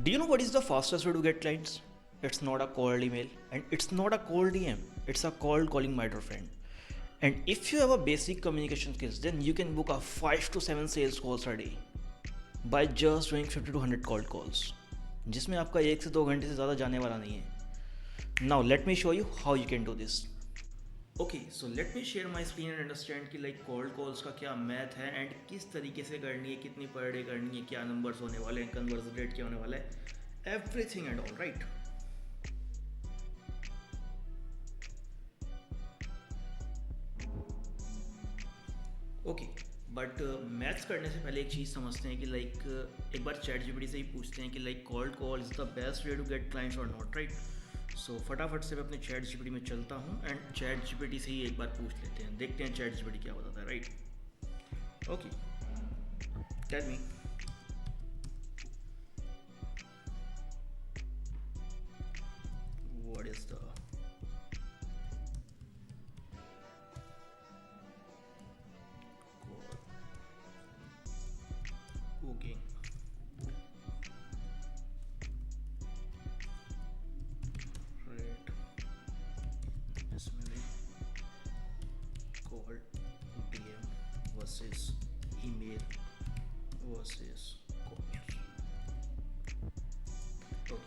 Do you know what is the fastest way to get clients? It's not a cold email and it's not a cold DM. It's a cold calling my dear friend. And if you have a basic communication skills, then you can book a 5 to 7 sales calls a day by just doing 50 to 100 cold calls, जिसमें आपका 1 से 2 घंटे से ज़्यादा जाने वाला नहीं है. Now let me show you how you can do this. Okay, so let me share my screen and understand कि लाइक कोल्ड कॉल्स का क्या मैथ है एंड किस तरीके से करनी है, कितनी पर डे करनी है, क्या नंबर्स होने वाले हैं, कन्वर्जन रेट क्या होने वाला है, everything and all right. Okay, but maths करने से पहले एक चीज़ समझते हैं कि लाइक एक बार चैट जीपीटी से ही पूछते हैं कि like cold call is the best way to get clients और नॉट, राइट. सो फटाफट से मैं अपने चैट जीपीटी में चलता हूँ एंड चैट जीपीटी से ही एक बार पूछ लेते हैं, देखते हैं चैट जीपीटी क्या बताता है, right. Okay, tell me. What is the booking rate, इसमें भी call DM versus email versus calls. Okay,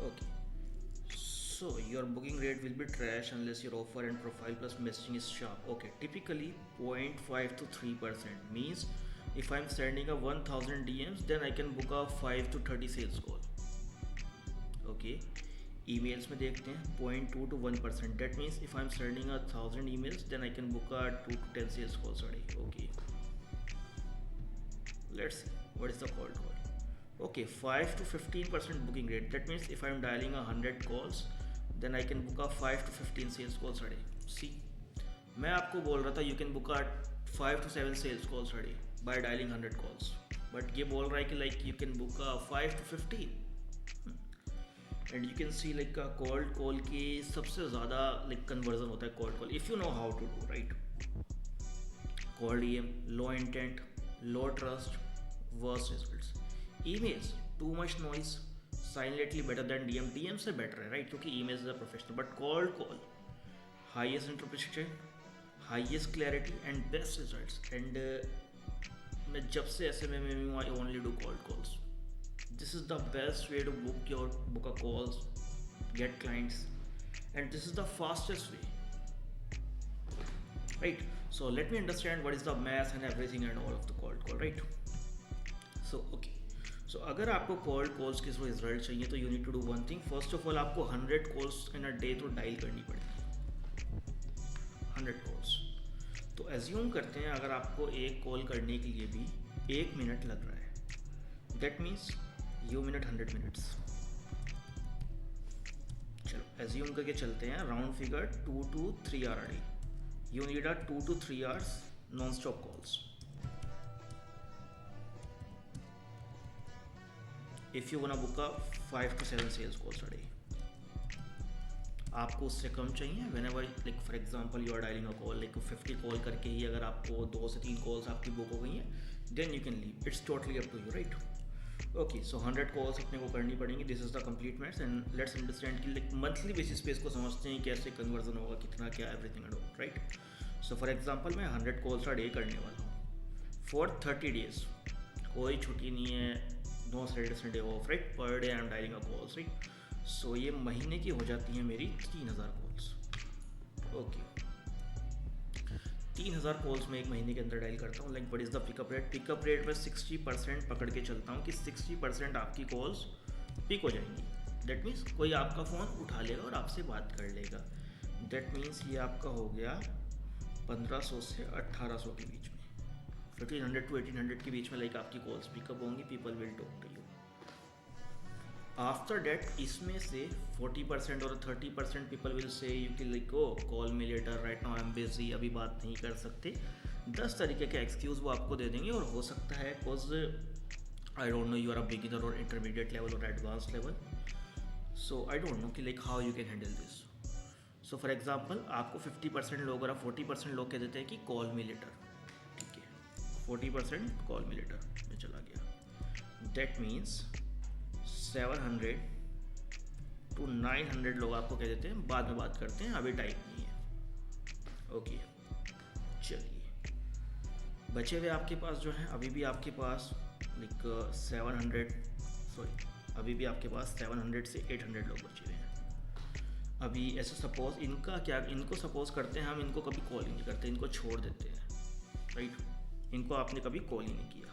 okay. So your booking rate will be trash unless your offer and profile plus messaging is sharp. Okay, typically 0.5 to 3% means if I'm sending a 1000 DMs, then I can book a 5 to 30 sales call. Okay, emails में देखते हैं 0.2 to 1%. That means if I'm sending a 1000 emails, then I can book a 2 to 10 sales calls a day. Okay, let's see what is the cold call. Okay, 5 to 15% booking rate. That means if I'm dialing 100 calls, then I can book a 5 to 15 sales calls a day. See, मैं आपको बोल रहा था you can book a 5 to 7 sales calls a day by dialing 100 calls, but ये बोल रहा है कि like you can book a 5 to 15. And you can see like a cold call की सबसे ज़्यादा like conversion होता है cold call if you know how to do, right. Cold EM, low intent, low trust, worst results. Emails, too much noise, silently better than DM. DM से better है, right, क्योंकि emails is a professional. But cold call, highest interpretation, highest clarity and best results. And मैं जब से SMM में हूँ, I only do cold calls. This is the best way to book a calls, get clients, and this is the fastest way, right. So let me understand what is the math and everything and all of the cold call, right. So okay, सो अगर आपको cold calls के result चाहिए तो you need to do one thing. First of all आपको 100 calls in a day तो dial करनी पड़ेगी, 100 calls. तो एज्यूम करते हैं अगर आपको एक कॉल करने के लिए भी 1 मिनट लग रहा है, that means you minute 100 minutes. चलो एज्यूम करके चलते हैं, round figure 2 to 3 hour a day. You need a 2 to 3 hours non stop calls. If you wanna book a 5 to 7 sales calls a day, आपको उससे कम चाहिए. whenever like for example you are dialing a call like 50 call करके ही अगर आपको 2 से 3 calls आपकी book हो गई हैं, then you can leave. It's totally up to you, right. Okay, so 100 calls अपने को करनी पड़ेंगी. This is the complete maths and let's understand कि लाइक मंथली बेसिस पे इसको समझते हैं कैसे कन्वर्जन होगा, कितना क्या everything and all, right. So for example मैं 100 कॉल्स a डे करने वाला हूँ फॉर 30 डेज. कोई छुट्टी नहीं है, no Saturday day off, right. Per day I am dialing a calls, right. So ये महीने की हो जाती हैं मेरी 3000 कॉल्स. ओके, 3000 कॉल्स मैं एक महीने के अंदर डायल करता हूँ. Like what is the pickup rate? Pickup rate में 60% पकड़ के चलता हूँ कि 60% आपकी कॉल्स पिक हो जाएंगी. दैट मीन्स कोई आपका फ़ोन उठा लेगा और आपसे बात कर लेगा. दैट मीन्स ये आपका हो गया 1500 से 1800 के बीच में, 1500 to 1800 के बीच में लाइक आपकी कॉल्स पिकअप होंगी. People will talk to you. After that इसमें से 40% और 30% people will say you can like oh call me later, right now I am busy, अभी बात नहीं कर सकते. 10 तरीके के एक्सक्यूज़ वो आपको दे देंगे. और हो सकता है because I don't know you are a beginner और इंटरमीडिएट लेवल और advance level, so I don't know कि like how you can handle this. So for example आपको 50% लोग और 40% लोग कह देते हैं कि कॉल मी लेटर, ठीक है. 40% कॉल मी लेटर में चला गया। दैट मीन्स 700 to 900 लोग आपको कह देते हैं बाद में बात करते हैं, अभी टाइम नहीं है। ओके चलिए, बचे हुए आपके पास जो है अभी भी आपके पास लाइक 700 से 800 लोग बचे हुए हैं। अभी ऐसे सपोज इनको सपोज करते हैं हम, इनको कभी कॉल ही नहीं करते, इनको छोड़ देते हैं, राइट। इनको आपने कभी कॉल ही नहीं किया।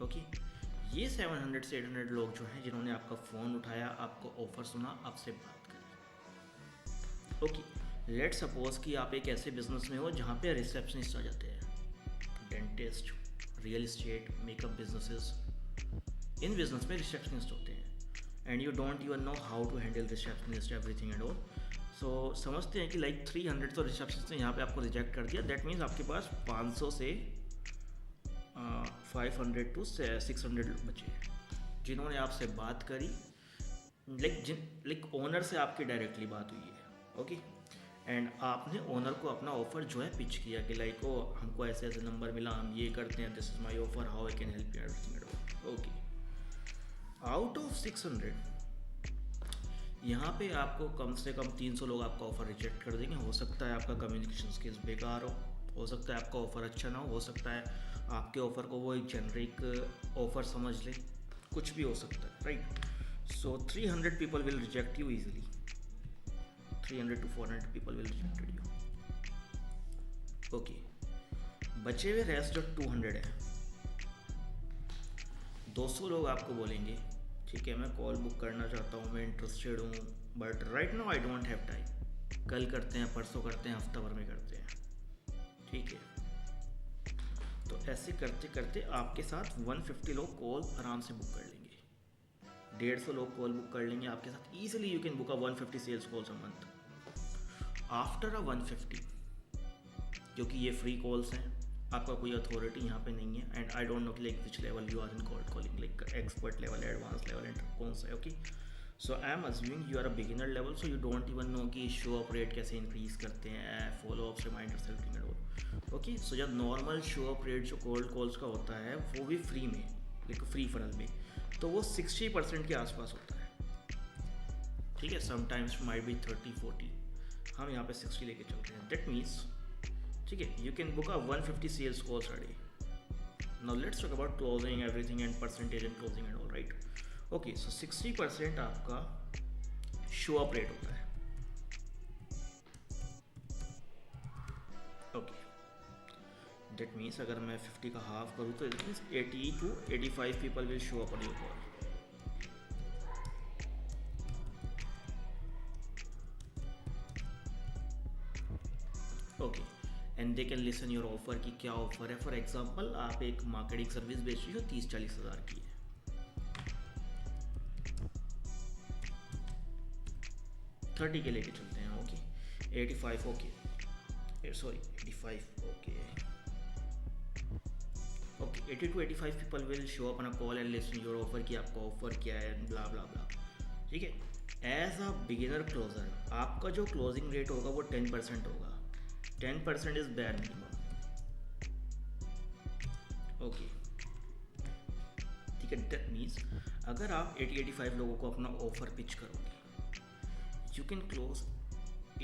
ओके, ये 700 से 800 लोग जो हैं जिन्होंने आपका फ़ोन उठाया, आपको ऑफ़र सुना, आपसे बात करी। ओके, लेट सपोज कि आप एक ऐसे बिजनेस में हो जहाँ पे रिसेप्शनिस्ट आ जाते हैं, dentist, real estate, makeup businesses, इन बिजनेस में रिसेप्शनिस्ट होते हैं and you don't even know how to handle receptionist everything and all. So समझते हैं कि लाइक 300 तो रिसेप्शनिस्ट ने यहाँ पे आपको रिजेक्ट कर दिया। दैट मीन्स आपके पास 500 से 500 to 600 बचे जिन्होंने आपसे बात करी, लाइक ओनर से आपकी डायरेक्टली बात हुई है। ओके, एंड आपने ओनर को अपना ऑफ़र जो है पिच किया कि लाइक ओ हमको ऐसे ऐसे नंबर मिला, हम ये करते हैं, this is my offer, how I can help you everything and all. Okay, out of 600 यहाँ पे आपको कम से कम 300 लोग आपका ऑफ़र रिजेक्ट कर देंगे। हो सकता है आपका कम्युनिकेशन स्किल्स बेकार हो सकता है आपका ऑफ़र अच्छा ना हो सकता है आपके ऑफ़र को वो एक जेनरिक ऑफ़र समझ ले, कुछ भी हो सकता है, right. So 300 people will reject you easily, 300 to 400 people will rejected you. Okay, बचे हुए रेस्ट जो 200 है, 200 लोग आपको बोलेंगे ठीक है मैं कॉल बुक करना चाहता हूँ, मैं इंटरेस्टेड हूँ, but right now I don't have time, कल करते हैं, परसों करते हैं, हफ्ता भर में करते हैं, ठीक है। तो ऐसे करते करते आपके साथ 150 लोग कॉल आराम से बुक कर लेंगे, 150 लोग कॉल बुक कर लेंगे आपके साथ easily. You can book a 150 sales calls a month. After a 150, क्योंकि ये फ्री कॉल्स हैं, आपका कोई अथॉरिटी यहाँ पे नहीं है, एंड आई डोंट नो कि like which level you are in cold calling, like expert level, advance level, कौन सा है। Okay, so I am assuming you are a beginner level, so you don't even know कि show up rate कैसे increase करते हैं, follow ups, reminders, everything and all. Okay, so जब normal show up rate जो cold calls का होता है वो भी फ्री में, लाइक फ्री फनल में, तो वो 60% के आसपास होता है, ठीक है। समटाइम्स माइट बी 30-40, हम यहाँ पे 60 लेके चलते हैं। दैट मीन्स ठीक है, you can book a 150 sales calls a day. Now let's talk about closing everything and percentage and closing and all, right. Okay, so 60% आपका शो अप रेट होता है। ओके, दैट मीन्स अगर मैं 50 का half करूँ तो it means 80 to 85 people will show up on your call. Okay, and they can listen your offer कि क्या ऑफर है। फॉर एग्जाम्पल आप एक मार्केटिंग सर्विस बेच रही हो 30-40 हज़ार की है, 30 के लेके चलते हैं। Okay, 85, okay sorry 85, okay 80 to 85 people will show up on a call and listen your offer कि आपका ऑफर क्या है, ब्ला ब्ला ब्ला, ठीक है। एज अ बिगिनर क्लोजर आपका जो क्लोजिंग रेट होगा वो 10% होगा। 10% इज बेयर मिनिमम। ओके, ठीक है। दैट मीन्स अगर आप 80-85 लोगों को अपना ऑफर पिच करोगे, you can close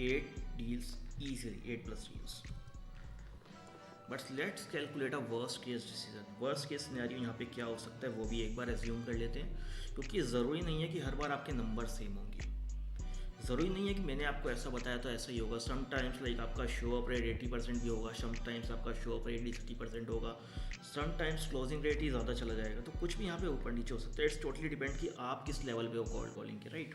8 deals easily, 8+ deals. But let's calculate a worst case decision. Worst case scenario यहाँ पे क्या हो सकता है वो भी एक बार एज्यूम कर लेते हैं, क्योंकि ज़रूरी नहीं है कि हर बार आपके नंबर सेम होंगे। ज़रूरी नहीं है कि मैंने आपको ऐसा बताया तो ऐसा ही होगा। समटाइम्स लाइक आपका शो अप रेट 80% भी होगा, समटाइम्स आपका शो अप रेट 60% होगा, समटाइम्स क्लोजिंग रेट ही ज़्यादा चला जाएगा। तो कुछ भी यहाँ पे ऊपर नीचे हो सकता है। इट्स टोटली डिपेंड कि आप किस लेवल पे हो कॉल्ड कॉलिंग के, राइट।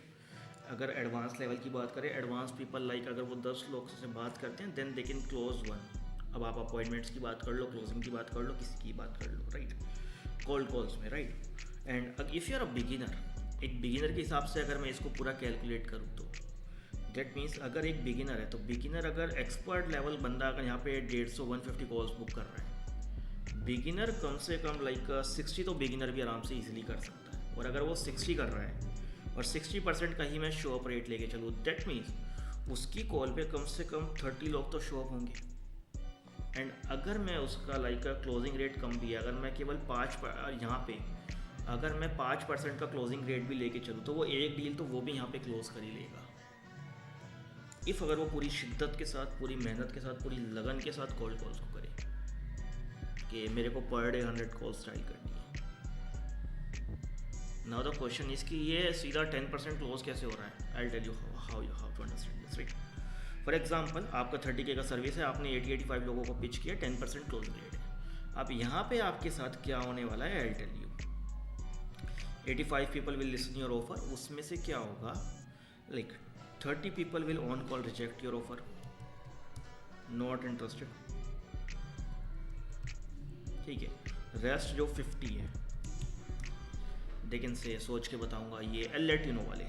अगर एडवांस लेवल की बात करें, एडवांस पीपल लाइक अगर वो 10 लोग से बात करते हैं देन दे कैन क्लोज 1। अब आप अपॉइंटमेंट्स की बात कर लो, क्लोजिंग की बात कर लो, किसी की बात कर लो, राइट, कोल्ड कॉल्स में, right. And if you are a beginner, एक बिगिनर के हिसाब से अगर मैं इसको पूरा कैलकुलेट करूँ तो दैट मीन्स अगर एक बिगिनर है तो बिगिनर अगर एक्सपर्ट लेवल बंदा अगर यहाँ पे 150 कॉल्स बुक कर रहा है, बिगिनर कम से कम लाइक 60 तो बिगिनर भी आराम से ईजिली कर सकता है। और अगर वो 60 कर रहा है और 60% का ही मैं शो अप रेट लेके चलूँ, दैट मीन्स उसकी कॉल पे कम से कम 30 लोग तो शो अप होंगे। एंड अगर मैं उसका लाइक क्लोजिंग रेट कम भी है, अगर मैं केवल 5 यहाँ पे अगर मैं 5% का क्लोजिंग रेट भी लेके चलूँ तो वो एक डील तो वो भी यहाँ पे क्लोज कर ही लेगा। इफ़ अगर वो पूरी शिद्दत के साथ, पूरी मेहनत के साथ, पूरी लगन के साथ कोल्ड कॉल्स को करे कि मेरे को पर डे 100 कॉल्स ट्राई करनी है। नाउ द क्वेश्चन इज कि ये सीधा 10% क्लोज कैसे हो रहा है। I tell you how to understand this, right. For example, आपका 30K का सर्विस है, आपने 80-85 लोगों को पिच किया, 10% क्लोजिंग रेट है। अब यहाँ पे आपके साथ क्या होने वाला है, I tell you. 85 people will listen your offer, उसमें से क्या होगा, like 30 people will on call reject your offer, not interested, ठीक है। रेस्ट जो 50 है, लेकिन से सोच के बताऊंगा, ये आई लेट यू नो वाले,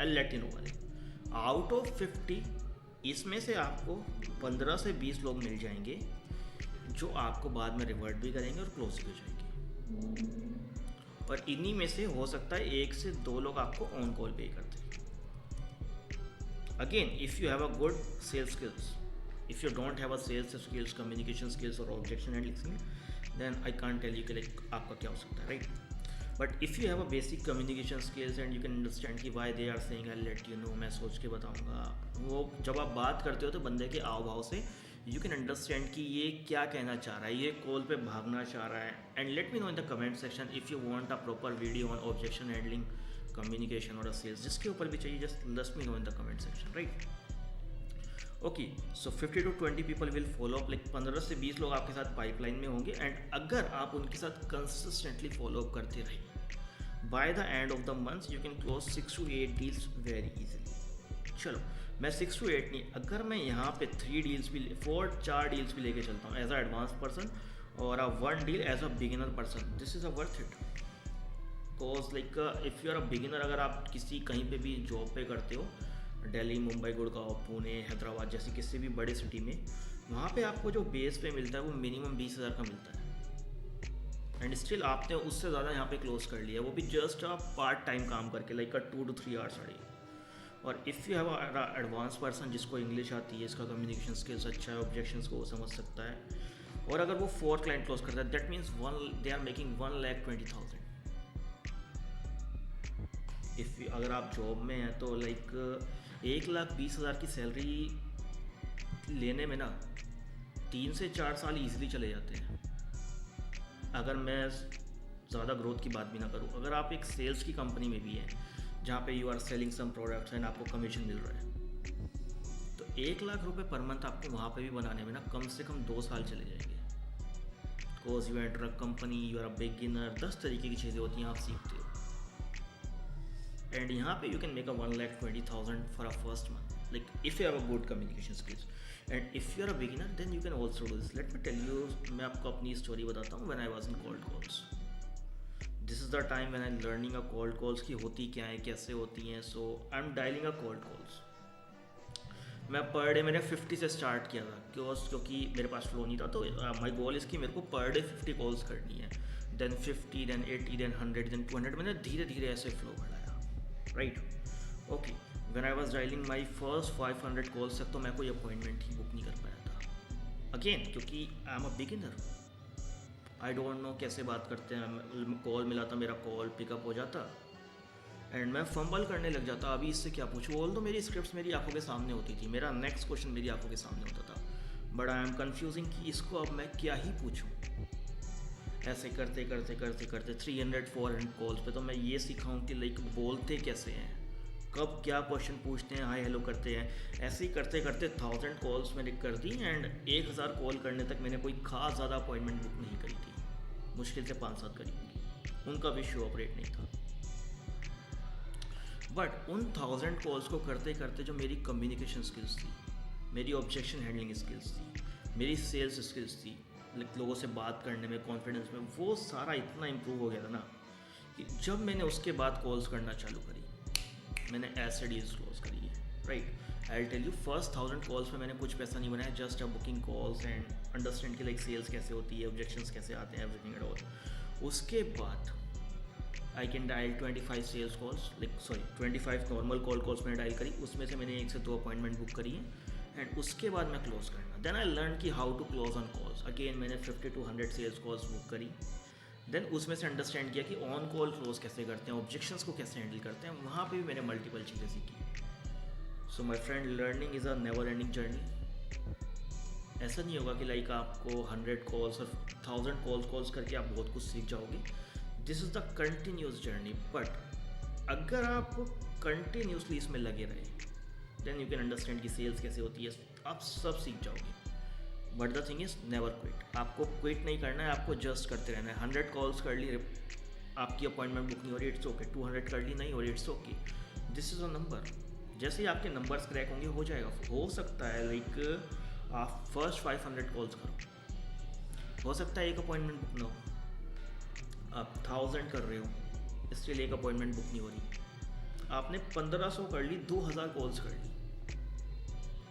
लेट यू नो वाले, आउट ऑफ 50 इसमें से आपको 15 से 20 लोग मिल जाएंगे जो आपको बाद में रिवर्ट भी करेंगे और क्लोज भी हो जाएंगे। और इन्हीं में से हो सकता है 1 से 2 लोग आपको ऑन कॉल पे करते हैं। Again, if you have a good sales skills, if you don't have a sales skills, communication skills और objection handling, then I can't tell you कि लाइक आपका क्या हो सकता है, right. But if you have a basic communication skills and you can understand कि why they are saying I let you know, मैं सोच के बताऊंगा, वो जब आप बात करते हो तो बंदे के आव भाव से यू कैन अंडरस्टैंड कि ये क्या कहना चाह रहा है, ये कॉल पे भागना चाह रहा है। And let me know in the comment section if you want a proper video on objection handling, communication और सेल्स, जिसके ऊपर भी चाहिए, just let me know in the comment section, right. Okay, so 50 to 20 people will follow up, like 15 से 20 लोग आपके साथ pipeline में होंगे। एंड अगर आप उनके साथ कंसिस्टेंटली फॉलो अप करते रहे, by the end of the month you can close 6 to 8 deals very easily. चलो, मैं 6 to 8 नहीं, अगर मैं यहाँ पे 3 डील्स भी 4 डील्स भी लेके चलता हूँ एज अ एडवांस पर्सन और 1 deal as a beginner person, this is a worth it. Because like if you are a beginner, अगर आप किसी कहीं पे भी जॉब पे करते हो, दिल्ली, मुंबई, गुड़गांव, पुणे, हैदराबाद जैसी किसी भी बड़े सिटी में, वहाँ पे आपको जो बेस पे मिलता है वो मिनिमम 20,000 का मिलता है। एंड स्टिल आपने उससे ज़्यादा यहाँ पे क्लोज कर लिया, वो भी जस्ट अ पार्ट टाइम काम करके, like 2 to 3 hours a day। और if you have advance person जिसको इंग्लिश आती है, इसका कम्युनिकेशन स्किल्स अच्छा है, ऑब्जेक्शंस को वो समझ सकता है, और अगर वो 4 क्लाइंट क्लोज करता है, that means they are making 1,20,000। If अगर आप जॉब में हैं तो लाइक 1,20,000 की सैलरी लेने में ना 3 से 4 साल ईजिली चले जाते हैं, अगर मैं ज़्यादा ग्रोथ की बात भी ना करूँ। अगर आप एक सेल्स की कंपनी में भी हैं जहाँ पे you are selling some products and आपको कमीशन मिल रहा है, तो 1,00,000 रुपये पर मंथ आपको वहाँ पे भी बनाने में ना कम से कम 2 साल चले जाएंगे। Because you enter a company, you are a beginner, 10 तरीके की चीज़ें होती हैं, आप सीखते हो। एंड यहाँ पे you can make a 1,20,000 for a first month, like if you have a good communication skills. And if you are a beginner then you can also do this. Let me tell you, मैं आपको अपनी story बताता हूँ। When I was in cold calls, this is the time when I learning a cold calls की होती क्या है, कैसे होती हैं। So I am dialing a cold calls. मैं पर डे मैंने 50 से स्टार्ट किया था, क्योंकि मेरे पास फ्लो नहीं था, तो माई गोल इसकी मेरे को पर डे 50 कॉल्स करनी है, देन 50, देन 80, देन 100, देन 200, मैंने धीरे धीरे ऐसे फ्लो बढ़ाया, right. Okay, when I was dialing my first 500 calls तक तो मैं कोई अपॉइंटमेंट ही बुक नहीं कर पाया था। अगेन, क्योंकि I am a beginner, I don't no कैसे बात करते हैं। कॉल मिला था, मेरा कॉल पिकअप हो जाता एंड मैं फंबल करने लग जाता, अभी इससे क्या पूछूँ। ऑल तो मेरी स्क्रिप्ट्स मेरी आंखों के सामने होती थी, मेरा नेक्स्ट क्वेश्चन मेरी आंखों के सामने होता था, बट आई एम कन्फ्यूजिंग कि इसको अब मैं क्या ही पूछूँ। ऐसे करते करते करते करते 300-400 कॉल्स पे तो मैं ये सीखा हूँ कि लाइक बोलते कैसे हैं, कब क्या क्वेश्चन पूछते हैं, हाय हेलो करते हैं। ऐसे ही करते करते 1000 कॉल्स मैंने कर दी एंड 1000 कॉल करने तक मैंने कोई खास ज़्यादा अपॉइंटमेंट बुक नहीं करी थी, मुश्किल से 5-7 करी होंगी, उनका भी शो ऑपरेट नहीं था। बट उन 1000 कॉल्स को करते करते जो मेरी कम्युनिकेशन स्किल्स थी, मेरी ऑब्जेक्शन हैंडलिंग स्किल्स थी, मेरी सेल्स स्किल्स थी, लोगों से बात करने में, कॉन्फिडेंस में, वो सारा इतना इम्प्रूव हो गया था ना कि जब मैंने उसके बाद कॉल्स करना चालू करी, मैंने ऐसे डील्स क्लोज करी है, right. I tell you, first 1000 calls में मैंने कुछ पैसा नहीं बनाया, just a booking calls and understand कि लाइक सेल्स कैसे होती है, ऑब्जेक्शंस कैसे आते हैं, एवरीथिंग एट ऑल। उसके बाद I can dial 25 sales calls, like sorry 25 normal calls मैंने डायल करी, उसमें से मैंने 1 से 2 अपॉइंटमेंट बुक करी है, एंड उसके बाद मैं क्लोज करना। देन आई लर्न कि how to close on calls. Again मैंने 50 to 100 सेल्स कॉल्स बुक करी, देन उसमें से अंडरस्टैंड किया कि ऑन कॉल क्लोज कैसे करते हैं, ऑब्जेक्शंस को कैसे हैंडल करते हैं, वहाँ पे भी मैंने मल्टीपल चीज़ें सीखी। So my friend, learning is a never ending journey. ऐसा नहीं होगा कि लाइक आपको 100 कॉल्स और 1000 कॉल्स करके आप बहुत कुछ सीख जाओगे। This is the continuous journey. But अगर आप कंटिन्यूसली इसमें लगे रहे, देन यू कैन अंडरस्टैंड कि सेल्स कैसे होती है, आप सब सीख जाओगे। But the thing is never quit. आपको क्विट नहीं करना है, आपको जस्ट करते रहना है। 100 कॉल्स कर ली, आपकी अपॉइंटमेंट बुक नहीं हो रही, इट्स ओके। 200 कर ली, नहीं हो रही, it's okay. This is a number. जैसे ही आपके नंबर्स क्रैक होंगे, हो जाएगा। हो सकता है लाइक आप फर्स्ट 500 कॉल्स करो, हो सकता है एक अपॉइंटमेंट बुक ना हो। आप 1000 कर रहे हो, स्टिल एक अपॉइंटमेंट बुक नहीं हो रही। आपने 1500 कर ली, 2000 कॉल्स कर ली,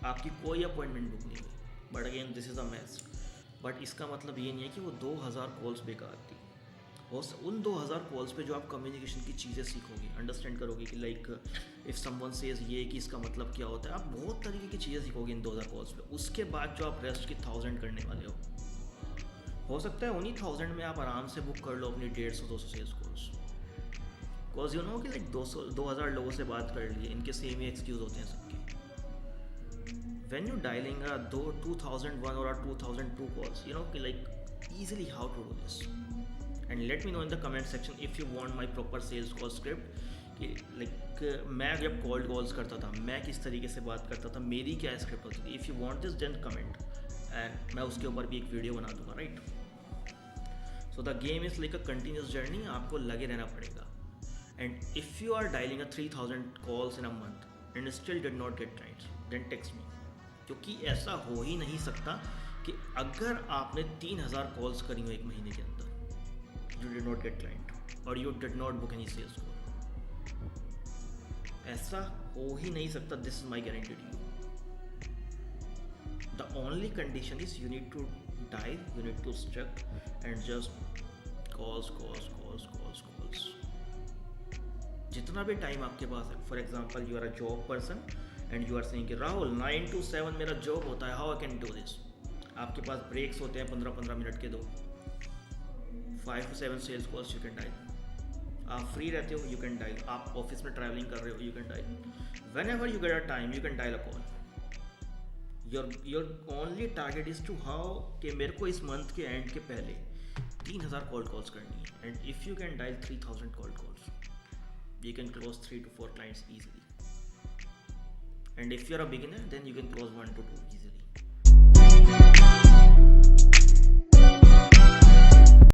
आपकी कोई अपॉइंटमेंट बुक नहीं हुई। But again this is a maths. But इसका मतलब ये नहीं है कि वो 2000 कॉल्स बेकार थी। उन 2000 कॉल्स पे जो आप कम्युनिकेशन की चीज़ें सीखोगे, अंडरस्टैंड करोगे कि लाइक इफ़ समवन सेज ये कि इसका मतलब क्या होता है, आप बहुत तरीके की चीज़ें सीखोगे इन 2000 कॉल्स पे। उसके बाद जो आप रेस्ट की 1000 करने वाले हो सकता है उन्हीं 1000 में आप आराम से बुक कर लो अपनी 150-200 sales calls. Because you know कि लाइक 2000 लोगों से बात कर लिए, इनके सेम ही एक्सक्यूज़ होते हैं सबके। when you dialing a 2001 or a 2002 calls, you know like easily how to do this, and let me know in the comment section if you want my proper sales call script कि like मैं जब cold calls करता था मैं किस तरीके से बात करता था, मेरी क्या स्क्रिप्ट होती थी। if you want this then comment and मैं उसके ऊपर भी एक वीडियो बना दूंगा, right. so the game is like a continuous journey, आपको लगे रहना पड़ेगा। and if you are dialing a 3000 calls in a month and still did not get clients, then text me, क्योंकि ऐसा हो ही नहीं सकता कि अगर आपने 3000 कॉल्स करी हो एक महीने के अंदर, you did not get client और you did not book any sales call, ऐसा हो ही नहीं सकता। This is my guarantee to you. The only condition is you need to dial, you need to struck and just calls. जितना भी time आपके पास है, for example you are a job person and you are saying कि Rahul 9 to 7 मेरा job होता है, how I can do this. आपके पास ब्रेक्स होते हैं 15-15 मिनट के, दो 5 to 7 sales calls you can dial. आप फ्री रहते हो, यू कैन डायल। आप ऑफिस में ट्रैवलिंग कर रहे हो, you can dial. Whenever you get a time you can dial a call. Your only target is to how कि मेरे को इस मंथ के एंड के पहले 3000 कॉल्स करनी है, and if you can dial 3000 calls you can close 3 to 4 clients easily, and if you're a beginner then you can close 1 to 2 easily.